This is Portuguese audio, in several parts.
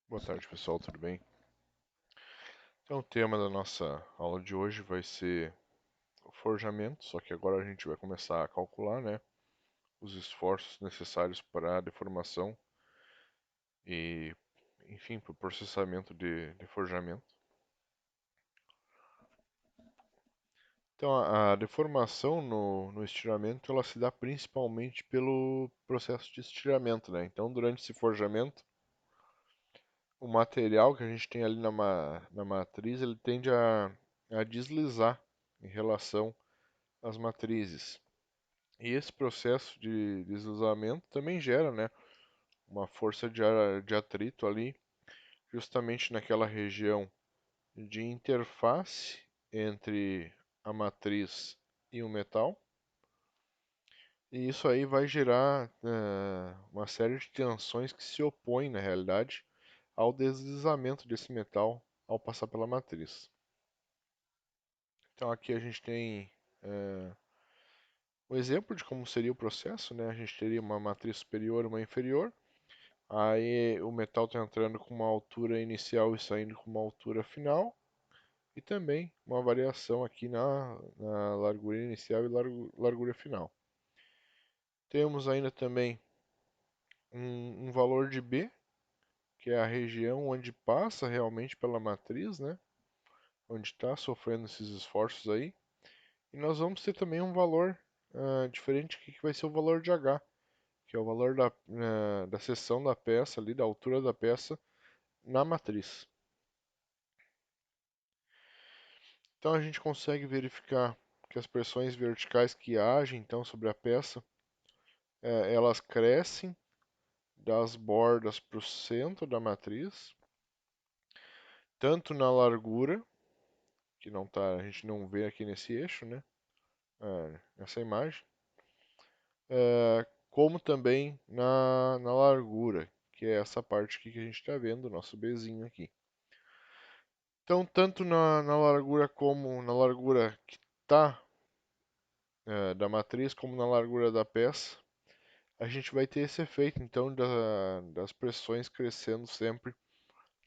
Boa tarde, pessoal, tudo bem? Então, o tema da nossa aula de hoje vai ser o forjamento, só que agora a gente vai começar a calcular, né, os esforços necessários para a deformação e, enfim, para o processamento de forjamento. Então, a deformação no estiramento, ela se dá principalmente pelo processo de estiramento, né? Então, durante esse forjamento, o material que a gente tem ali na matriz, ele tende a deslizar em relação às matrizes. E esse processo de deslizamento também gera, né, uma força de atrito ali, justamente naquela região de interface entre a matriz e o metal. E isso aí vai gerar uma série de tensões que se opõem, na realidade, ao deslizamento desse metal ao passar pela matriz. Então aqui a gente tem um exemplo de como seria o processo, né? A gente teria uma matriz superior e uma inferior. Aí o metal está entrando com uma altura inicial e saindo com uma altura final. E também uma variação aqui na largura inicial e largura final. Temos ainda também um valor de B, que é a região onde passa realmente pela matriz, né? Onde está sofrendo esses esforços aí. E nós vamos ter também um valor diferente aqui, que vai ser o valor de H, que é o valor da seção da peça ali, da altura da peça na matriz. Então a gente consegue verificar que as pressões verticais que agem então sobre a peça, elas crescem das bordas para o centro da matriz, tanto na largura, que não tá, a gente não vê aqui nesse eixo, né? Nessa imagem, como também na largura, que é essa parte aqui que a gente está vendo, o nosso Bzinho aqui. Então, tanto na largura como na largura que está da matriz, como na largura da peça, a gente vai ter esse efeito então das pressões crescendo sempre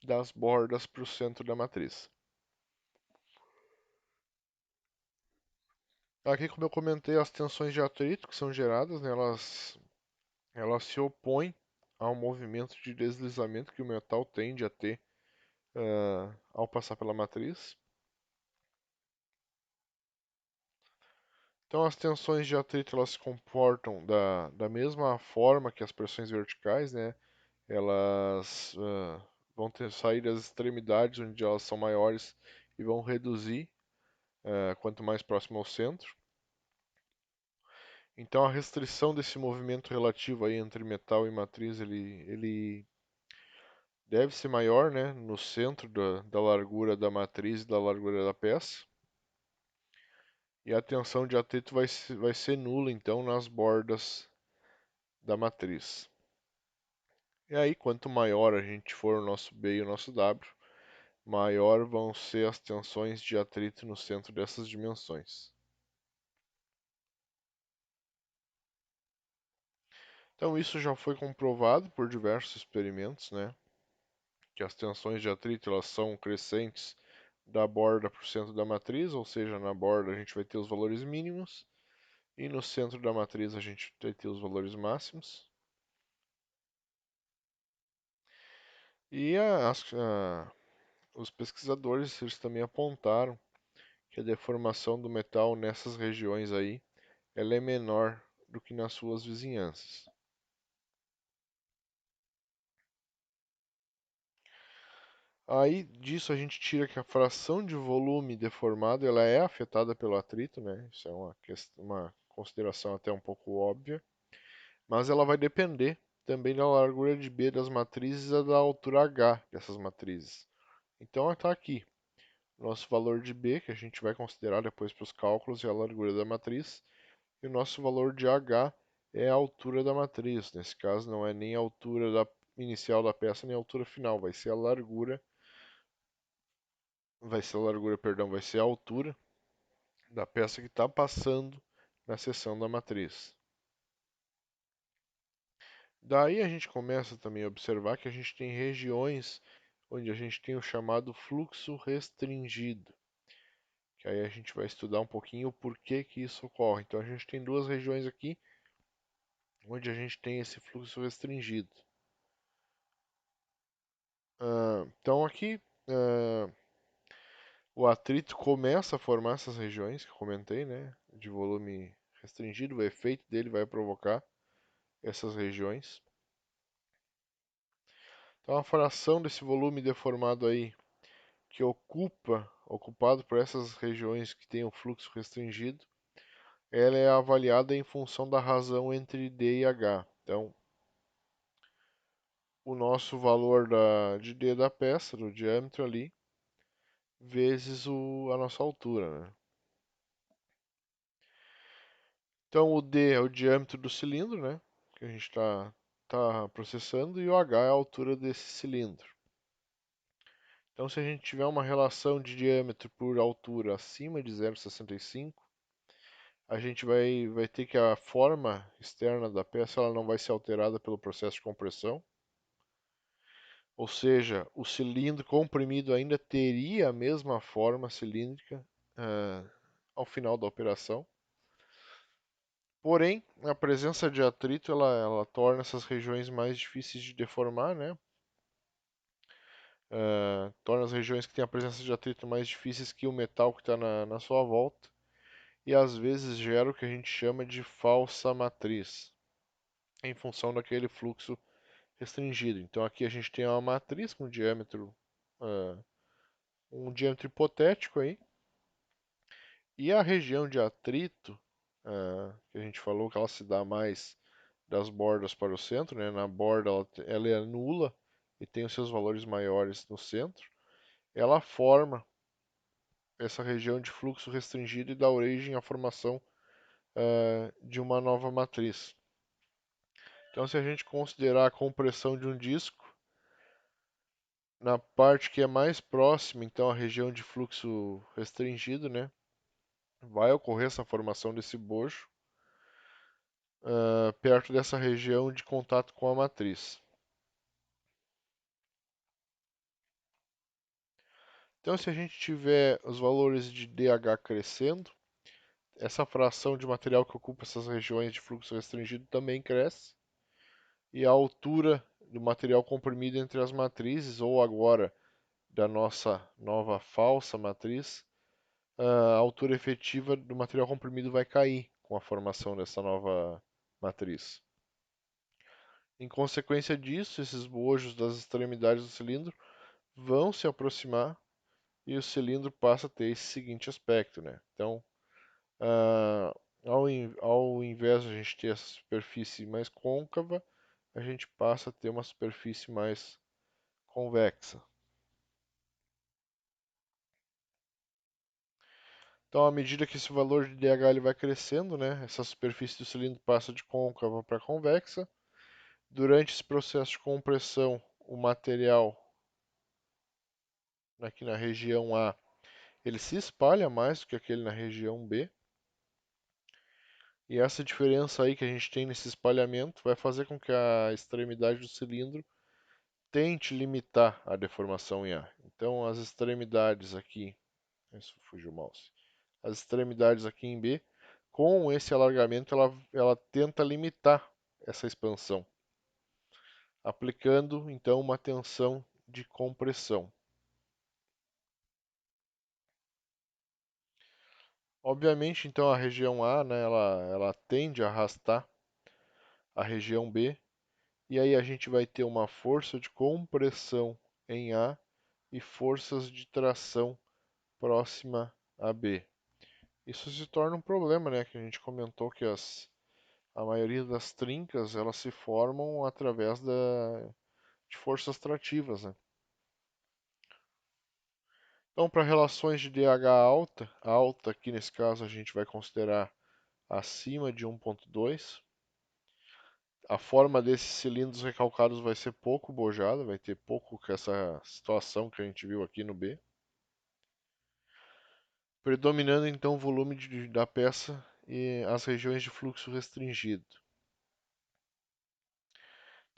das bordas para o centro da matriz. Aqui, como eu comentei, as tensões de atrito que são geradas, né, elas se opõem ao movimento de deslizamento que o metal tende a ter ao passar pela matriz. Então, as tensões de atrito elas se comportam da mesma forma que as pressões verticais, né? Elas vão sair das extremidades onde elas são maiores e vão reduzir quanto mais próximo ao centro. Então a restrição desse movimento relativo aí entre metal e matriz ele deve ser maior, né, no centro da largura da matriz e da largura da peça. E a tensão de atrito vai ser nula então nas bordas da matriz. E aí, quanto maior a gente for o nosso B e o nosso W, maior vão ser as tensões de atrito no centro dessas dimensões. Então isso já foi comprovado por diversos experimentos, né? Que as tensões de atrito elas são crescentes da borda para o centro da matriz, ou seja, na borda a gente vai ter os valores mínimos e no centro da matriz a gente vai ter os valores máximos. E os pesquisadores eles também apontaram que a deformação do metal nessas regiões aí ela é menor do que nas suas vizinhanças. Aí disso a gente tira que a fração de volume deformado ela é afetada pelo atrito, né? Isso é uma consideração até um pouco óbvia, mas ela vai depender também da largura de B das matrizes e da altura H dessas matrizes. Então está aqui nosso valor de B, que a gente vai considerar depois para os cálculos, é a largura da matriz, e o nosso valor de H é a altura da matriz. Nesse caso não é nem a altura inicial da peça nem a altura final, vai ser a largura perdão, vai ser a altura da peça que está passando na seção da matriz. Daí a gente começa também a observar que a gente tem regiões onde a gente tem o chamado fluxo restringido, que aí a gente vai estudar um pouquinho o porquê que isso ocorre. Então a gente tem duas regiões aqui onde a gente tem esse fluxo restringido. Então aqui o atrito começa a formar essas regiões que eu comentei, né, de volume restringido. O efeito dele vai provocar essas regiões. Então a fração desse volume deformado aí que ocupado por essas regiões que têm o fluxo restringido, ela é avaliada em função da razão entre D e H. Então, o nosso valor de D da peça, do diâmetro ali, vezes a nossa altura, né? Então, o D é o diâmetro do cilindro, né? Que a gente tá processando, e o H é a altura desse cilindro. Então, se a gente tiver uma relação de diâmetro por altura acima de 0,65, a gente vai ter que a forma externa da peça ela não vai ser alterada pelo processo de compressão. Ou seja, o cilindro comprimido ainda teria a mesma forma cilíndrica ao final da operação. Porém, a presença de atrito ela torna essas regiões mais difíceis de deformar, né? Torna as regiões que têm a presença de atrito mais difíceis que o metal que está na sua volta. E às vezes gera o que a gente chama de falsa matriz, em função daquele fluxo restringido. Então aqui a gente tem uma matriz com diâmetro, uh, um diâmetro hipotético aí, e a região de atrito, que a gente falou que ela se dá mais das bordas para o centro, né? Na borda ela é nula e tem os seus valores maiores no centro. Ela forma essa região de fluxo restringido e dá origem à formação de uma nova matriz. Então, se a gente considerar a compressão de um disco, na parte que é mais próxima, então a região de fluxo restringido, né, vai ocorrer essa formação desse bojo perto dessa região de contato com a matriz. Então, se a gente tiver os valores de DH crescendo, essa fração de material que ocupa essas regiões de fluxo restringido também cresce, e a altura do material comprimido entre as matrizes, ou agora da nossa nova falsa matriz, a altura efetiva do material comprimido vai cair com a formação dessa nova matriz. Em consequência disso, esses bojos das extremidades do cilindro vão se aproximar e o cilindro passa a ter esse seguinte aspecto, né? Então, ao invés de a gente ter essa superfície mais côncava, a gente passa a ter uma superfície mais convexa. Então, à medida que esse valor de DH ele vai crescendo, né, essa superfície do cilindro passa de côncava para convexa. Durante esse processo de compressão, o material aqui na região A ele se espalha mais do que aquele na região B. E essa diferença aí que a gente tem nesse espalhamento vai fazer com que a extremidade do cilindro tente limitar a deformação em A. Então, as extremidades aqui, isso fugiu o mouse. As extremidades aqui em B, com esse alargamento, ela tenta limitar essa expansão, aplicando então uma tensão de compressão. Obviamente, então, a região A, né, ela tende a arrastar a região B, e aí a gente vai ter uma força de compressão em A e forças de tração próxima a B. Isso se torna um problema, né, que a gente comentou que a maioria das trincas elas se formam através de forças trativas, né? Então, para relações de DH alta aqui nesse caso a gente vai considerar acima de 1.2. A forma desses cilindros recalcados vai ser pouco bojada, vai ter pouco que essa situação que a gente viu aqui no B. Predominando então o volume da peça e as regiões de fluxo restringido.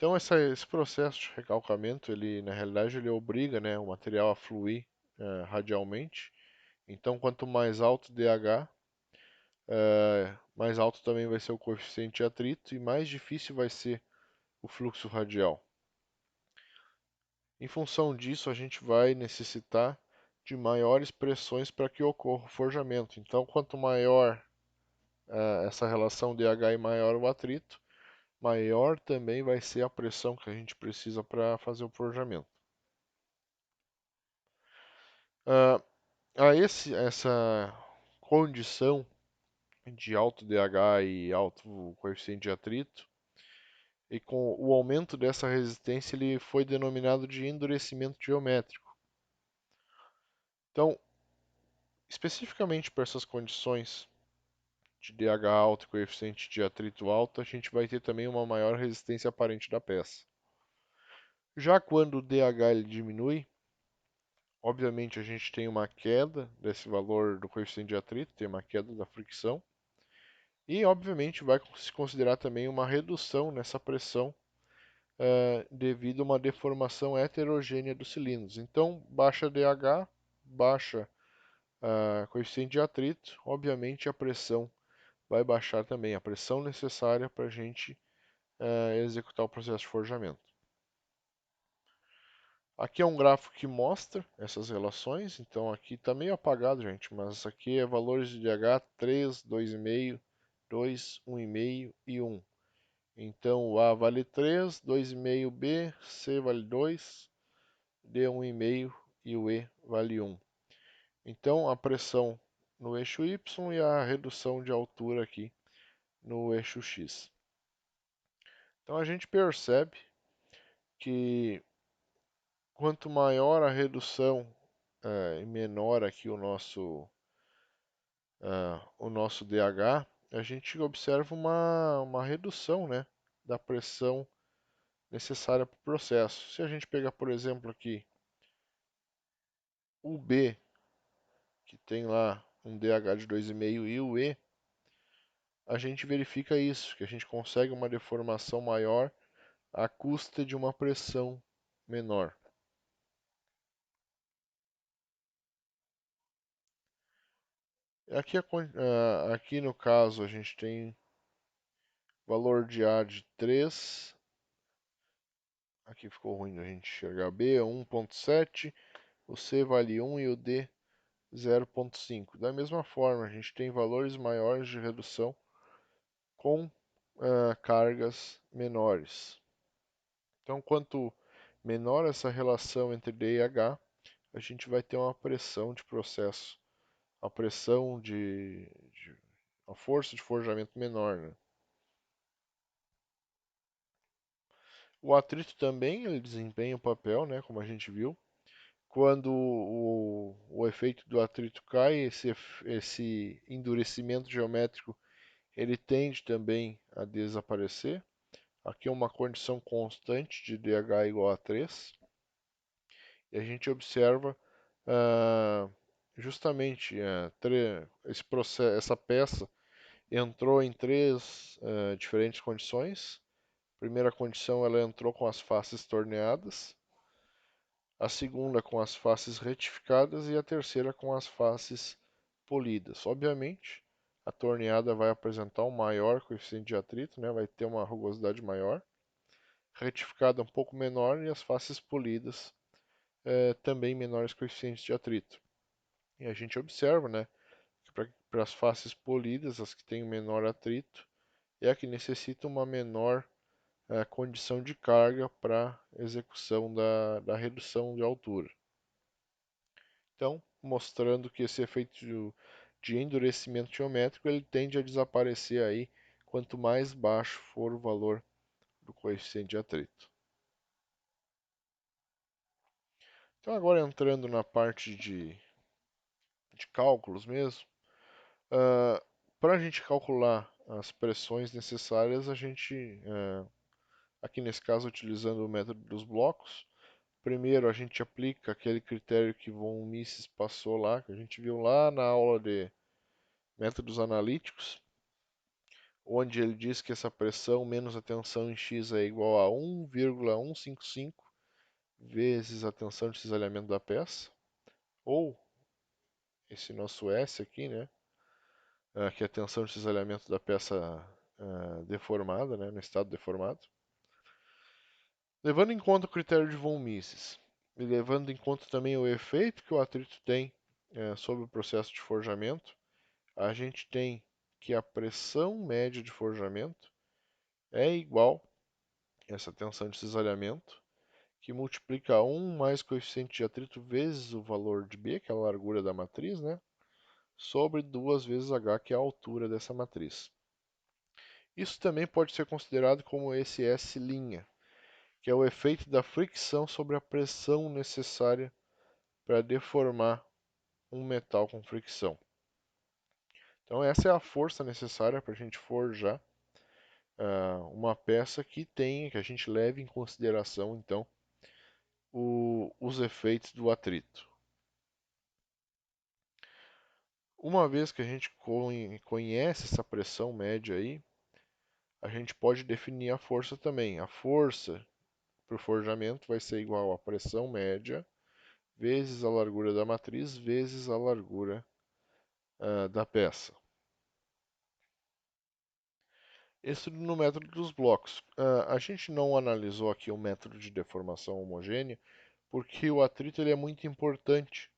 Então esse processo de recalcamento, ele na realidade ele obriga, né, o material a fluir radialmente. Então quanto mais alto o DH, mais alto também vai ser o coeficiente de atrito e mais difícil vai ser o fluxo radial. Em função disso, a gente vai necessitar de maiores pressões para que ocorra o forjamento. Então, quanto maior essa relação DH e maior o atrito, maior também vai ser a pressão que a gente precisa para fazer o forjamento. Uh, essa condição de alto DH e alto coeficiente de atrito, e com o aumento dessa resistência, ele foi denominado de endurecimento geométrico. Então, especificamente para essas condições de DH alto e coeficiente de atrito alto, a gente vai ter também uma maior resistência aparente da peça. Já quando o DH ele diminui, obviamente a gente tem uma queda desse valor do coeficiente de atrito, tem uma queda da fricção, e obviamente vai se considerar também uma redução nessa pressão devido a uma deformação heterogênea dos cilindros. Então, baixa DH, baixa coeficiente de atrito, obviamente a pressão vai baixar também, a pressão necessária para a gente executar o processo de forjamento. Aqui é um gráfico que mostra essas relações, então aqui está meio apagado, gente, mas aqui é valores de DH 3, 2,5, 2, 1,5 e 1. Então o A vale 3, 2,5 B, C vale 2, D 1,5 e o E vale 1. Então a pressão no eixo Y e a redução de altura aqui no eixo X. Então a gente percebe que quanto maior a redução e menor aqui o nosso DH, a gente observa uma redução, né, da pressão necessária para o processo. Se a gente pegar, por exemplo, aqui o B, que tem lá um DH de 2,5 e o E, a gente verifica isso, que a gente consegue uma deformação maior à custa de uma pressão menor. Aqui no caso a gente tem valor de A de 3, aqui ficou ruim a gente enxergar, B é 1,7, o C vale 1 e o D 0,5. Da mesma forma, a gente tem valores maiores de redução com cargas menores. Então, quanto menor essa relação entre D e H, a gente vai ter uma pressão de processo, a pressão a força de forjamento menor, né? O atrito também ele desempenha um papel, né, como a gente viu. Quando o efeito do atrito cai, esse endurecimento geométrico ele tende também a desaparecer. Aqui é uma condição constante de DH igual a 3. E a gente observa justamente esse processo, essa peça entrou em três diferentes condições. Primeira condição, ela entrou com as faces torneadas, a segunda com as faces retificadas e a terceira com as faces polidas. Obviamente, a torneada vai apresentar um maior coeficiente de atrito, né? Vai ter uma rugosidade maior. Retificada um pouco menor e as faces polidas também menores coeficientes de atrito. E a gente observa, né, que para as faces polidas, as que têm menor atrito, é a que necessita uma menor condição de carga para execução da redução de altura. Então, mostrando que esse efeito de endurecimento geométrico ele tende a desaparecer aí quanto mais baixo for o valor do coeficiente de atrito. Então, agora entrando na parte de cálculos mesmo, para a gente calcular as pressões necessárias, a gente, aqui nesse caso, utilizando o método dos blocos, primeiro a gente aplica aquele critério que von Mises passou lá, que a gente viu lá na aula de métodos analíticos. onde ele diz que essa pressão menos a tensão em X é igual a 1,155 vezes a tensão de cisalhamento da peça, ou esse nosso S aqui, né, que é a tensão de cisalhamento da peça deformada, né, no estado deformado. Levando em conta o critério de von Mises e levando em conta também o efeito que o atrito tem sobre o processo de forjamento, a gente tem que a pressão média de forjamento é igual a essa tensão de cisalhamento, que multiplica 1 mais coeficiente de atrito vezes o valor de B, que é a largura da matriz, né, sobre 2 vezes H, que é a altura dessa matriz. Isso também pode ser considerado como esse S', que é o efeito da fricção sobre a pressão necessária para deformar um metal com fricção. Então essa é a força necessária para a gente forjar uma peça que a gente leve em consideração então os efeitos do atrito. Uma vez que a gente conhece essa pressão média aí, a gente pode definir a força também. A força para o forjamento vai ser igual à pressão média vezes a largura da matriz vezes a largura da peça. Isso no método dos blocos. A gente não analisou aqui o método de deformação homogênea porque o atrito ele é muito importante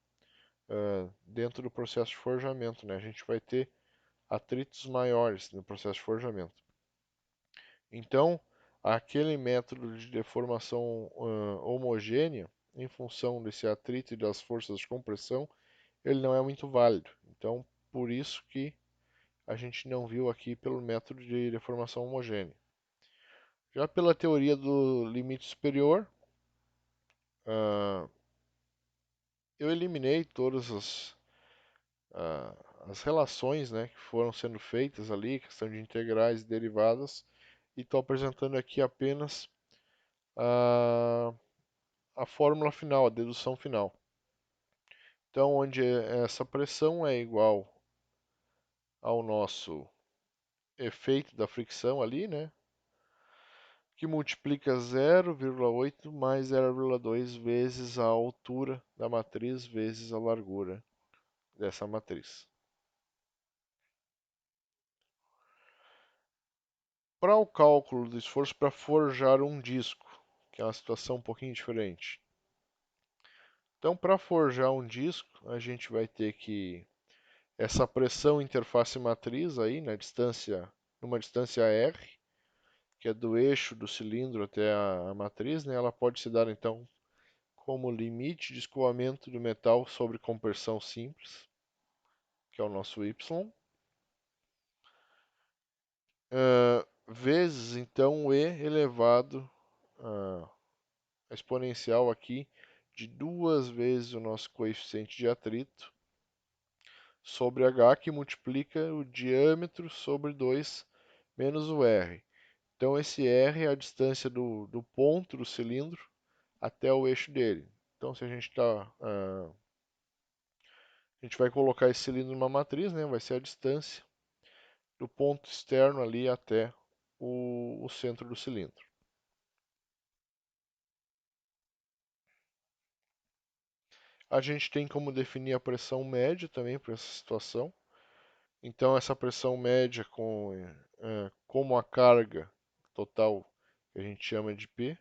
dentro do processo de forjamento, né? A gente vai ter atritos maiores no processo de forjamento. Então, aquele método de deformação homogênea, em função desse atrito e das forças de compressão, ele não é muito válido. Então, por isso que a gente não viu aqui pelo método de deformação homogênea. Já pela teoria do limite superior, eu eliminei todas as relações, né, que foram sendo feitas ali, questão de integrais e derivadas, e estou apresentando aqui apenas a, a fórmula final, a dedução final. Então, onde essa pressão é igual ao nosso efeito da fricção ali, né, que multiplica 0,8 mais 0,2 vezes a altura da matriz vezes a largura dessa matriz. Para o cálculo do esforço para forjar um disco, que é uma situação um pouquinho diferente. Então, para forjar um disco, a gente vai ter que essa pressão interface matriz aí numa distância r, que é do eixo do cilindro até a matriz, né, ela pode se dar então como limite de escoamento do metal sobre compressão simples, que é o nosso y, vezes então o e elevado a exponencial aqui de 2 vezes o nosso coeficiente de atrito sobre h, que multiplica o diâmetro sobre 2 menos o r. Então esse r é a distância do ponto do cilindro até o eixo dele. Então se a gente a gente vai colocar esse cilindro numa matriz, né? Vai ser a distância do ponto externo ali até o centro do cilindro. A gente tem como definir a pressão média também para essa situação. Então essa pressão média como a carga total que a gente chama de P,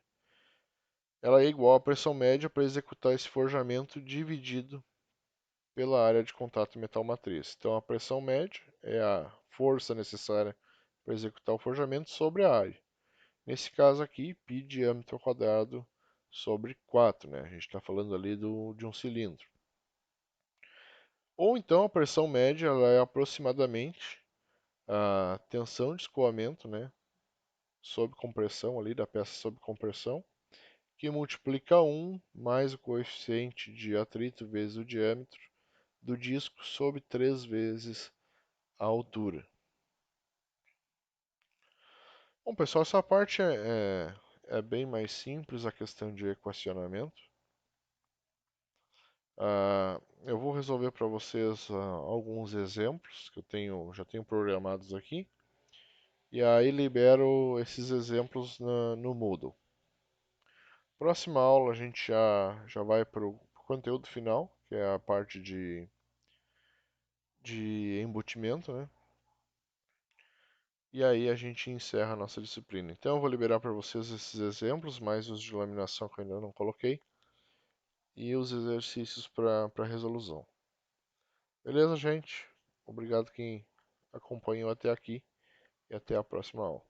ela é igual à pressão média para executar esse forjamento dividido pela área de contato metal matriz. Então a pressão média é a força necessária para executar o forjamento sobre a área. Nesse caso aqui, π diâmetro ao quadrado sobre 4, né? A gente está falando ali de um cilindro. Ou então a pressão média ela é aproximadamente a tensão de escoamento, né? Sob compressão ali, da peça sob compressão, que multiplica 1 mais o coeficiente de atrito vezes o diâmetro do disco sobre 3 vezes a altura. Bom, pessoal, essa parte é bem mais simples, a questão de equacionamento. Eu vou resolver para vocês alguns exemplos que já tenho programados aqui. E aí libero esses exemplos no Moodle. Próxima aula a gente já vai para o conteúdo final, que é a parte de embutimento, né? E aí a gente encerra a nossa disciplina. Então eu vou liberar para vocês esses exemplos, mais os de laminação que eu ainda não coloquei, e os exercícios para resolução. Beleza, gente? Obrigado quem acompanhou até aqui e até a próxima aula.